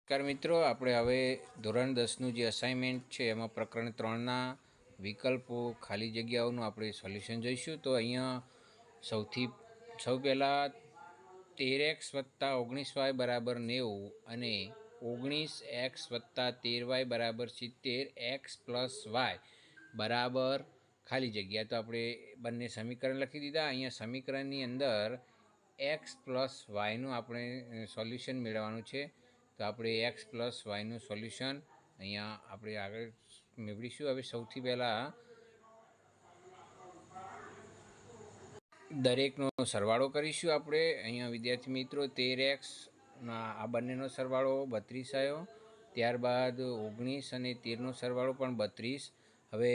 નમસ્કાર મિત્રો, આપણે હવે ધોરણ 10નું જે અસાઇનમેન્ટ છે એમાં પ્રકરણ 3ના વિકલ્પો ખાલી જગ્યાઓનું આપણે સોલ્યુશન જોઈશું. તો અહીંયા સૌ પહેલાં 13x + 19y = 90 અને 19x + 13y = 70 x + y બરાબર ખાલી જગ્યા. તો આપણે બંને સમીકરણ લખી દીધા. અહીંયા સમીકરણની અંદર x + yનું આપણે સોલ્યુશન મેળવવાનું છે. તો આપણે x + yનું સોલ્યુશન અહીંયા આપણે આગળ મેળવીશું. હવે સૌથી પહેલાં દરેકનો સરવાળો કરીશું. આપણે અહીંયા વિદ્યાર્થી મિત્રો 13x આ બંનેનો સરવાળો 32 આવ્યો. ત્યારબાદ 19 અને 13નો સરવાળો પણ 32. હવે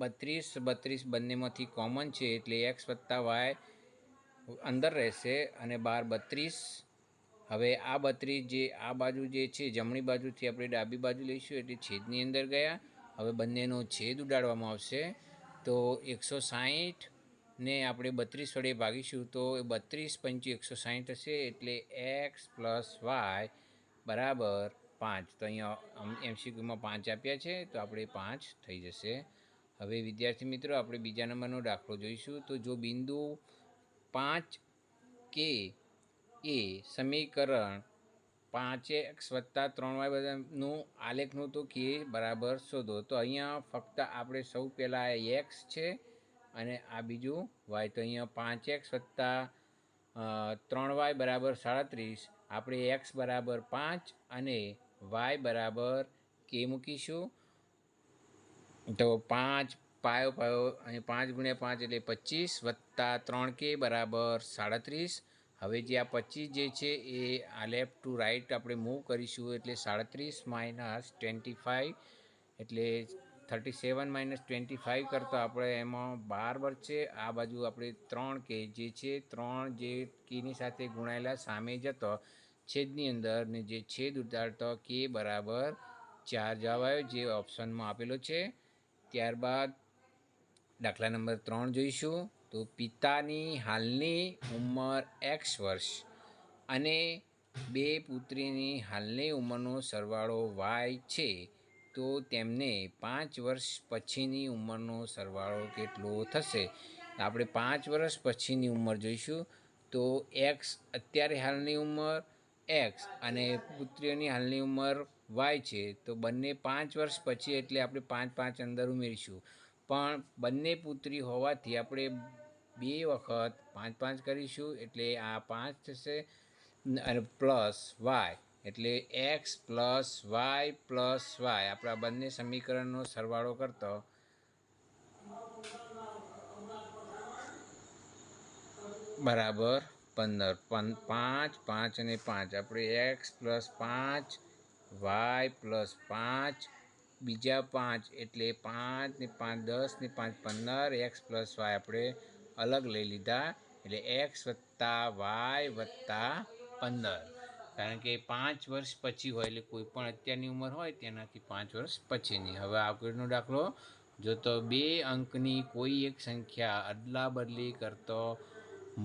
32 બંનેમાંથી કોમન છે એટલે x + y અંદર રહેશે અને 12 32. હવે આ 32 જે આ બાજુ જે છે જમણી બાજુથી આપણે ડાબી બાજુ લઈશું એટલે છેદની અંદર ગયા. હવે બંનેનો છેદ ઉડાડવામાં આવશે. તો 160 ને આપણે 32 વડે ભાગીશું તો 32 × 5 = 160 હશે. એટલે x + y બરાબર 5. તો અહીંયા MCQમાં 5 આપ્યા છે તો આપણે 5 થઈ જશે. હવે વિદ્યાર્થી મિત્રો આપણે બીજા નંબરનો દાખલો જોઈશું. તો જો બિંદુ 5K એ સમીકરણ 5x + 3y આલેખનું તો K બરાબર શોધો. તો અહીંયા ફક્ત આપણે સૌ પહેલાં x છે અને આ બીજું y. તો અહીંયા 5x + 3y = 37. આપણે x = 5 અને y = K મૂકીશું. તો 5 પાયો અને 5 × 5 એટલે 25 + 3K = 37. હવે જે આ 25 જે છે એ આ લેફ્ટ ટુ રાઈટ આપણે મૂવ કરીશું એટલે 37 - 25 એટલે 37 - 25 કરતાં આપણે એમાં 12 વધશે. આ બાજુ આપણે 3K જે છે 3 જે Kની સાથે ગુણાયેલા સામે જતો છેદની અંદર ને જે છેદ ઉતારતો K = 4 જવાબ આવ્યો જે ઓપ્શનમાં આપેલો છે. ત્યારબાદ દાખલા નંબર 3 જોઈશું. તો પિતાની હાલની ઉંમર x વર્ષ અને બે પુત્રીની હાલની ઉંમરનો સરવાળો y છે. તો તેમને 5 વર્ષ પછીની ઉંમરનો સરવાળો કેટલો થશે? આપણે 5 વર્ષ પછીની ઉંમર જોઈશું. તો x અત્યારે હાલની ઉંમર x અને પુત્રીઓની હાલની ઉંમર y છે. તો બંને 5 વર્ષ પછી એટલે આપણે 5 5 અંદર ઉમેરીશું. પણ બંને પુત્રી હોવાથી આપણે 2 વખત 5 5 કરીશું એટલે આ 5 થશે અને પ્લસ y એટલે x + y + y આપણા બંને સમીકરણનો સરવાળો કરતો બરાબર 15. 5 5 અને 5 આપણે x + 5 y + 5 બીજા 5 એટલે 5 ને 5 10 ને 5 15 x + y આપણે અલગ લઈ લીધા એટલે x + y + 15. કારણ કે 5 વર્ષ પછી હોય એટલે કોઈ પણ અત્યારની ઉંમર હોય તેનાથી 5 વર્ષ પછીની. હવે આગળનો દાખલો જો તો 2 અંકની કોઈ એક સંખ્યા અદલા બદલી કરતો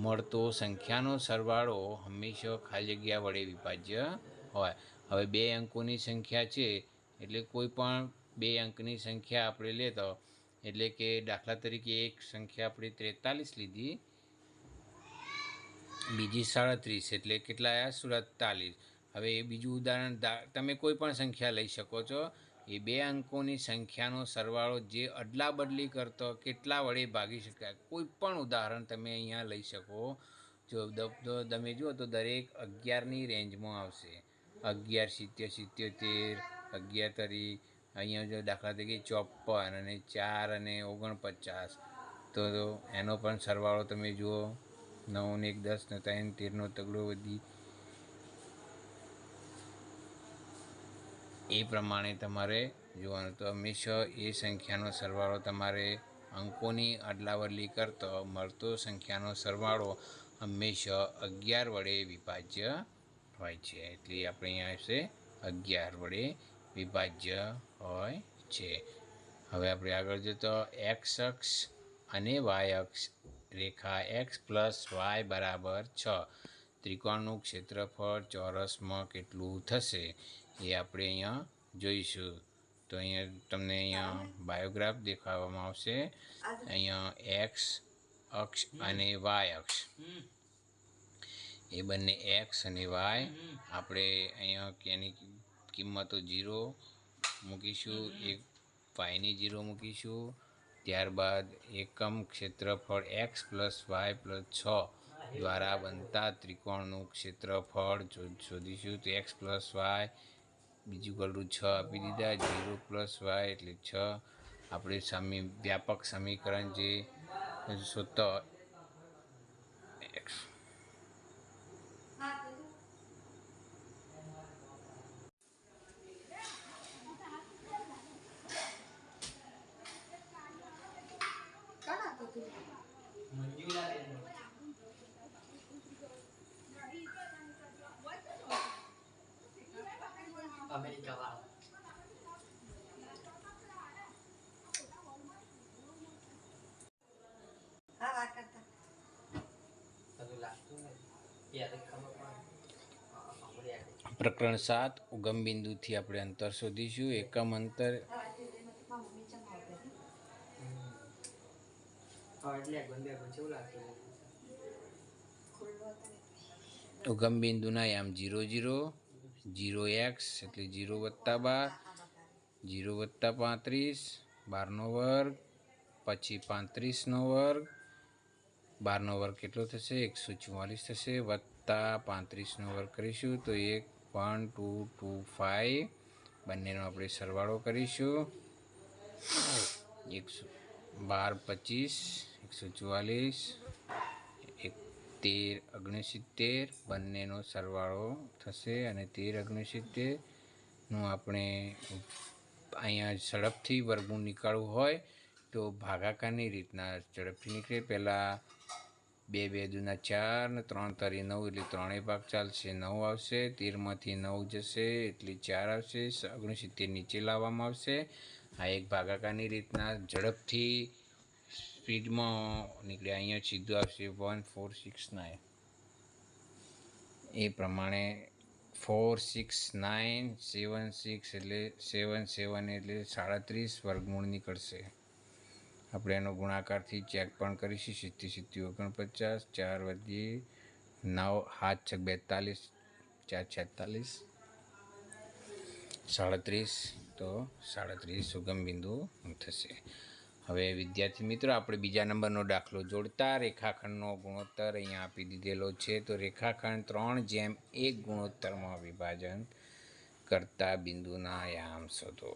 મળતો સંખ્યાનો સરવાળો હંમેશા ખાલી જગ્યા વડે વિભાજ્ય હોય. હવે 2 અંકોની સંખ્યા છે એટલે કોઈ પણ 2 અંકની સંખ્યા આપણે લેતો એટલે કે દાખલા તરીકે એક સંખ્યા આપણે 43 લીધી, બીજી 37 એટલે કેટલા આવ્યા? 47. હવે બીજું ઉદાહરણ તમે કોઈ પણ સંખ્યા લઈ શકો છો. એ 2 અંકોની સંખ્યાનો સરવાળો જે અદલા બદલી કરતો કેટલા વડે ભાગી શકાય? કોઈ પણ ઉદાહરણ તમે અહીંયા લઈ શકો. જો તમે જુઓ તો દરેક 11ની રેન્જમાં આવશે. 11 70 77 11 તરી અહીંયા જો દાખલા તરીકે 54 અને 4 અને 49 તો એનો પણ સરવાળો તમે જુઓ 9 ને 1 10 ને 3 13નો તગડો બધી એ પ્રમાણે તમારે જોવાનું. તો હંમેશા એ સંખ્યાનો સરવાળો તમારે અંકોની અદલાબદલી કરતો મળતો સંખ્યાનો સરવાળો હંમેશા 11 વડે વિભાજ્ય હોય છે. એટલે આપણે અહીંયા આવશે 11 વડે વિભાજ્ય હોય છે. હવે આપણે આગળ જતો x અક્ષ અને y અક્ષ રેખા x + y = 6 ત્રિકોણનું ક્ષેત્રફળ ચોરસમાં કેટલું થશે એ આપણે અહીંયા જોઈશું. તો અહીંયા તમને અહીંયા બાયોગ્રાફ દેખાડવામાં આવશે. અહીંયા એક્સ અક્ષ અને વાય અક્ષ, એ બંને એક્સ અને વાય, આપણે અહીંયા એની કિંમતો 0 મૂકીશું, એક વાયની 0 મૂકીશું. ત્યારબાદ એકમ ક્ષેત્રફળ એક્સ પ્લસ વાય પ્લસ 6 દ્વારા બનતા ત્રિકોણનું ક્ષેત્રફળ શોધીશું. તો એક્સ પ્લસ વાય બીજું ગળું 6 આપી દીધા, 0 પ્લસ વાય એટલે 6. આપણે વ્યાપક સમીકરણ જે શોધતા એક્સ અમેરિકા વાળો હા વાત કરતા બધું લાગતું નથી યાદ ખબર પડે. પ્રકરણ 7 ઉગમ બિંદુથી આપણે અંતર શોધીશું. એકમ અંતર ઉગમ બિંદુના યામ 0 0 0x એટલે 0 વત્તા 12, 0 વત્તા 35, 12નો વર્ગ, પછી 35નો વર્ગ, 12નો વર્ગ કેટલો થશે 144 થશે, વત્તા 35નો વર્ગ કરીશું તો 1225, બંનેનો આપણે સરવાળો કરીશું. 12 25 144 13 69, બંનેનો સરવાળો થશે અને 13 69નું આપણે અહીંયા ઝડપથી વર્ગમૂળ નીકાળવું હોય તો ભાગાકારની રીતના ઝડપથી નીકળે. પહેલાં 2 2 દૂના 4 ને 3 તરી 9 એટલે ત્રણેય ભાગ ચાલશે, 9 આવશે. 13માંથી 9 જશે એટલે 4 આવશે. 69 નીચે લાવવામાં આવશે. આ એક ભાગાકારની રીતના ઝડપથી સ્પીડમાં નીકળે. અહીંયા સીધું આવશે 1469. એ પ્રમાણે 46976 એટલે 77 એટલે 37 વર્ગમૂળ નીકળશે. આપણે એનો ગુણાકારથી ચેક પણ કરીશું. 70 49, 4 વધી 9 7 42, 4 46, 37, તો 37 ઉગમ બિંદુ થશે. હવે વિદ્યાર્થી મિત્રો, આપણે બીજા નંબરનો દાખલો જોડતા રેખાખંડનો ગુણોત્તર અહીંયા આપી દીધેલો છે. તો રેખાખંડ 3:1 ગુણોત્તરમાં વિભાજન કરતા બિંદુના યામ શોધો.